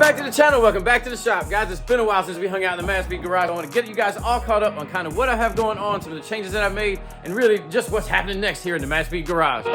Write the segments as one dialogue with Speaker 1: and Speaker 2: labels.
Speaker 1: back to the channel, welcome back to the shop. Guys, it's been a while since we hung out in the Madspeed Garage. I want to get you guys all caught up on kind of what I have going on, some of the changes that I've made, and really just what's happening next here in the Madspeed Garage.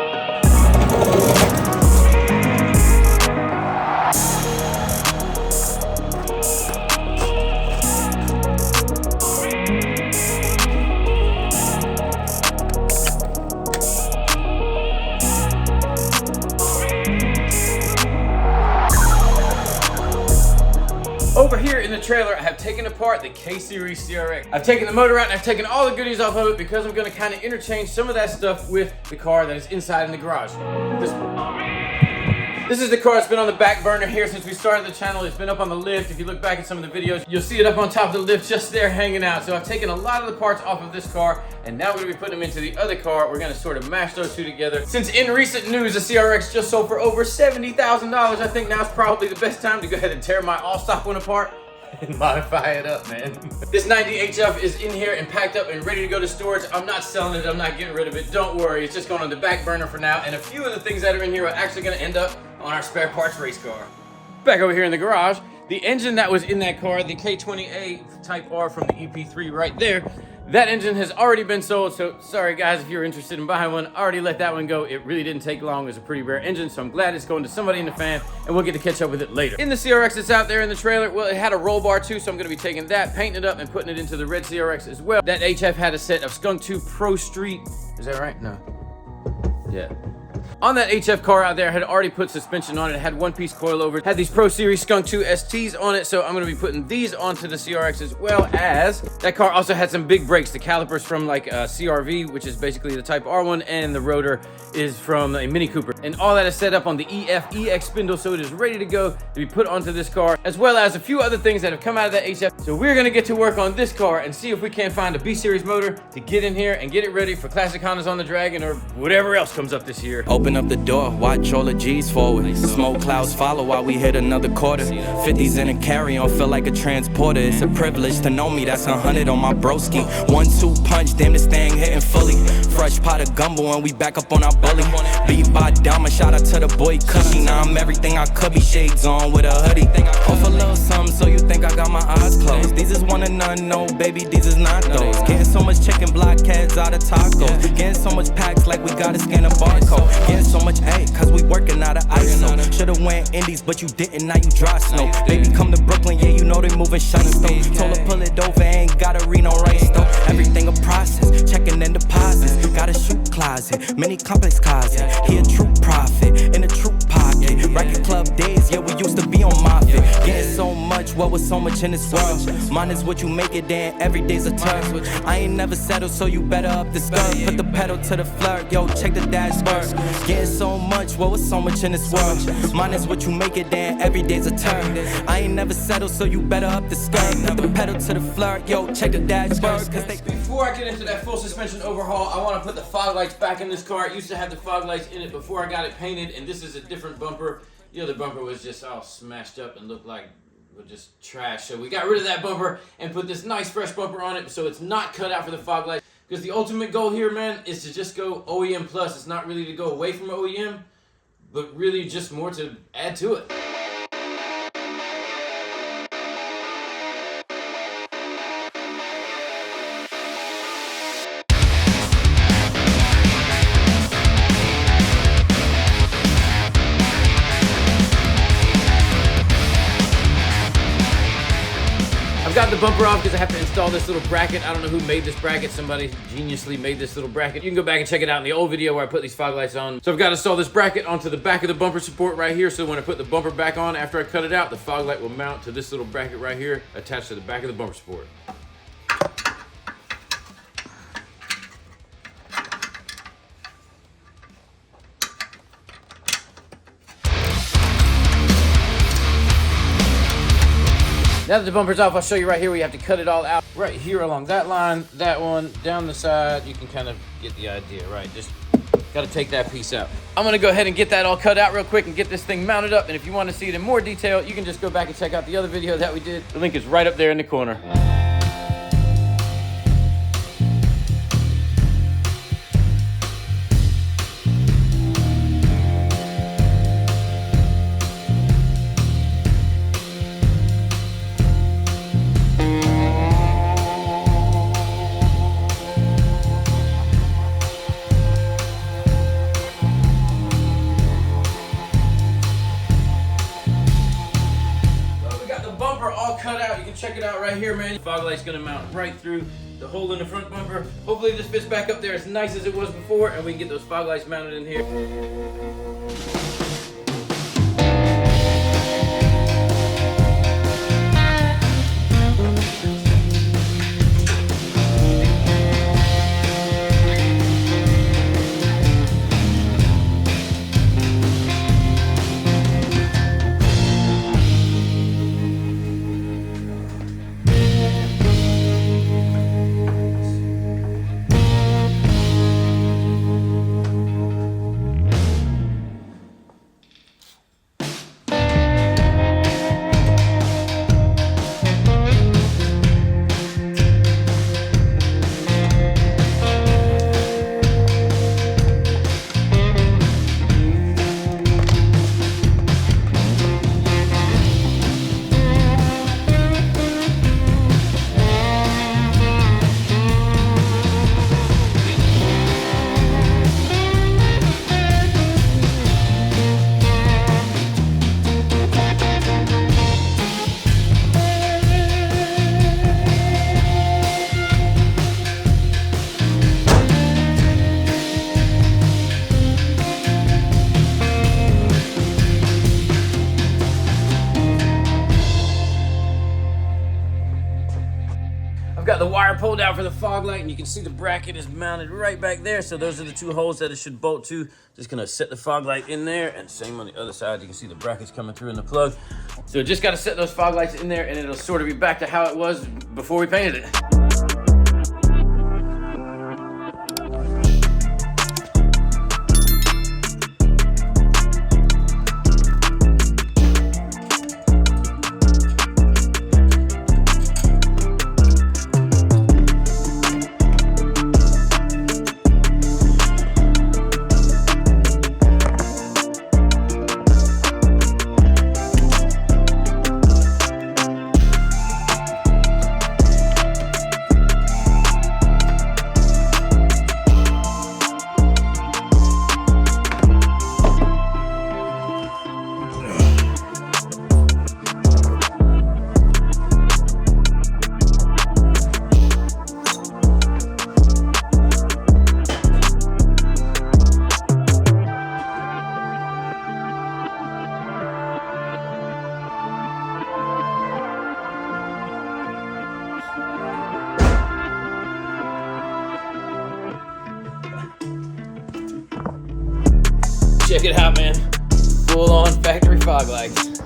Speaker 1: Over here in the trailer, I have taken apart the CRX CRX. I've taken the motor out and I've taken all the goodies off of it because I'm gonna kind of interchange some of that stuff with the car that is inside in the garage. This is the car that's been on the back burner here since we started the channel. It's been up on the lift. If you look back at some of the videos, you'll see it up on top of the lift just there hanging out. So I've taken a lot of the parts off of this car and now we're gonna be putting them into the other car. We're gonna sort of mash those two together. Since in recent news, the CRX just sold for over $70,000, I think now's probably the best time to go ahead and tear my all-stock one apart and modify it up, man. This 90 HF is in here and packed up and ready to go to storage. I'm not selling it, I'm not getting rid of it, don't worry. It's just going on the back burner for now, and a few of the things that are in here are actually gonna end up on our spare parts race car. Back over here in the garage, the engine that was in that car, the K20A Type R from the EP3 right there, that engine has already been sold, so sorry guys if you're interested in buying one. I already let that one go. It really didn't take long. It was a pretty rare engine, so I'm glad it's going to somebody in the fan, and we'll get to catch up with it later. In the CRX that's out there in the trailer, well, it had a roll bar too, so I'm gonna be taking that, painting it up, and putting it into the red CRX as well. That HF had a set of Skunk 2 Pro Street, is that right? No. Yeah. On that HF car out there, I had already put suspension on it. It had one-piece coilover. Had these Pro Series Skunk 2 STs on it, so I'm gonna be putting these onto the CRX as well as that car also had some big brakes. The calipers from like CRV, which is basically the Type R one, and the rotor is from a Mini Cooper. And all that is set up on the EX spindle, so it is ready to go to be put onto this car, as well as a few other things that have come out of that HF. So we're gonna get to work on this car and see if we can't find a B-Series motor to get in here and get it ready for Classic Hondas on the Dragon or whatever else comes up this year.
Speaker 2: Open up the door, watch all the G's forward. Smoke clouds follow while we hit another quarter. 50s in a carry-on, feel like a transporter. It's a privilege to know me, that's 100 on my broski. 1-2 punch, damn this thing hitting fully. Fresh pot of gumbo and we back up on our bully. Beat by Dama, shout out to the boy Cookie. Now I'm everything I could be, shades on with a hoodie. Off a little something so you think I got my eyes closed. These is one and none, no baby, these is not those. Getting so much chicken blockheads out of tacos. Getting so much packs like we gotta scan a barcode. Getting so much A, cause we working out of ISO. Should've went Indies, but you didn't, now you dry snow. Baby come to Brooklyn, yeah, you know they moving shiny stone. Told her pull it over, ain't gotta read no race though. Everything a process, checking in deposits. Got a shoe closet, mini complex closet. He a true prophet, in a true pocket. Racket club days, yeah, we used to be on Moffitt. Getting so much, what was so much in this world? Mine is what you make it, then every day's a turn. I ain't never settled, so you better up the skirt. Put the pedal to the flirt, yo, check the dashboard. Getting so much, what was so much in this world? Mine is what you make it, then every day's a turn. I ain't never settled, so you better up the skirt. Put the pedal to the flirt, yo, check the dashboard.
Speaker 1: Before I get into that full suspension overhaul, I want to put the fog lights back in this car. It used to have the fog lights in it before I got it painted, and this is a different bumper. The other bumper was just all smashed up and looked like just trash. So we got rid of that bumper and put this nice fresh bumper on it, so it's not cut out for the fog lights. Because the ultimate goal here, man, is to just go OEM plus. It's not really to go away from OEM, but really just more to add to it. Got the bumper off because I have to install this little bracket. I don't know who made this bracket. Somebody geniusly made this little bracket. You can go back and check it out in the old video where I put these fog lights on. So I've got to install this bracket onto the back of the bumper support right here. So when I put the bumper back on after I cut it out, the fog light will mount to this little bracket right here attached to the back of the bumper support. Now that the bumper's off, I'll show you right here where you have to cut it all out. Right here along that line, that one, down the side, you can kind of get the idea, right? Just gotta take that piece out. I'm gonna go ahead and get that all cut out real quick and get this thing mounted up. And if you wanna see it in more detail, you can just go back and check out the other video that we did. The link is right up there in the corner. bumper all cut out. You can check it out right here, man. Fog light's gonna mount right through the hole in the front bumper. Hopefully this fits back up there as nice as it was before, and we can get those fog lights mounted in here. Got the wire pulled out for the fog light, and you can see the bracket is mounted right back there. So those are the two holes that it should bolt to. Just gonna set the fog light in there, and same on the other side. You can see the brackets coming through in the plug. So just gotta set those fog lights in there, and it'll sort of be back to how it was before we painted it. Check it out, man. Full on factory fog lights.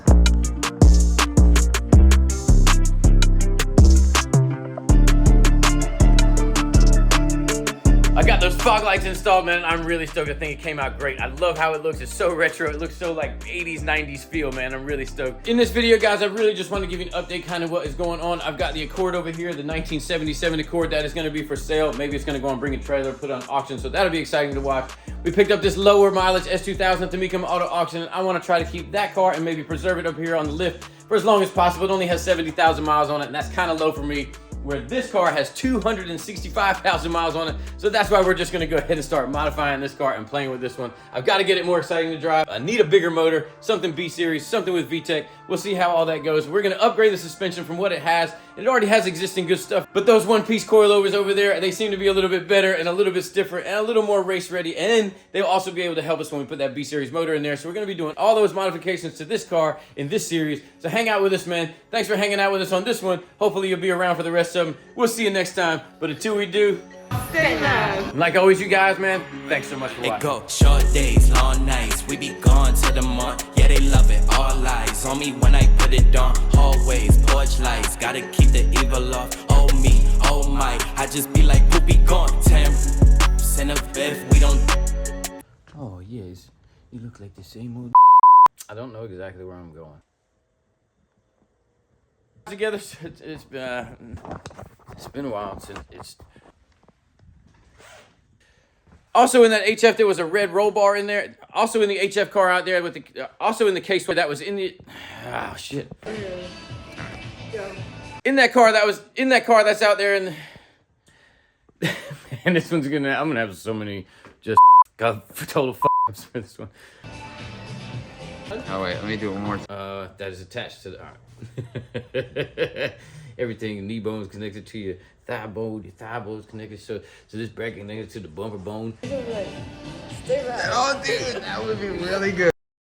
Speaker 1: I got those fog lights installed, man. I'm really stoked. I think it came out great. I love how it looks. It's so retro. It looks so like 80s, 90s feel, man. I'm really stoked. In this video, guys, I really just want to give you an update kind of what is going on. I've got the Accord over here, the 1977 Accord that is going to be for sale. Maybe it's going to go and bring a trailer, put it on auction. So that'll be exciting to watch. We picked up this lower mileage S2000 at the Mecum Auto Auction, and I want to try to keep that car and maybe preserve it up here on the lift for as long as possible. It only has 70,000 miles on it, and that's kind of low for me, where this car has 265,000 miles on it. So that's why we're just gonna go ahead and start modifying this car and playing with this one. I've got to get it more exciting to drive. I need a bigger motor, something B-Series, something with VTEC. We'll see how all that goes. We're gonna upgrade the suspension from what it has. It already has existing good stuff, but those one-piece coilovers over there, they seem to be a little bit better and a little bit stiffer and a little more race ready. And they'll also be able to help us when we put that B-Series motor in there. So we're gonna be doing all those modifications to this car in this series. So hang out with us, man. Thanks for hanging out with us on this one. Hopefully you'll be around for the rest of them. We'll see you next time. But until we do, stay live. Like always, you guys, man, thanks so much for watching.
Speaker 2: It go short days, long nights. We be gone to the month. Yeah, they love it. All eyes on me when I put it on. Hallways, porch lights. Gotta keep the evil off. Oh me, oh my. I just be like, poopy gone. 10% of if we don't.
Speaker 1: Oh, yes. You look like the same old. I don't know exactly where I'm going. Together, it's been a while since it's. Also in that HF, there was a red roll bar in there. Also in the HF car out there with the, also in the case that was in the, oh shit. In that car that's out there, and and this one's I'm gonna have so many just total f***ups for this one.
Speaker 3: Oh wait, let me do it one more time.
Speaker 1: That is attached to the arm. Everything, knee bone is connected to your thigh bone is connected. So this bracket connected to the bumper bone.
Speaker 3: Oh dude, that would be really good.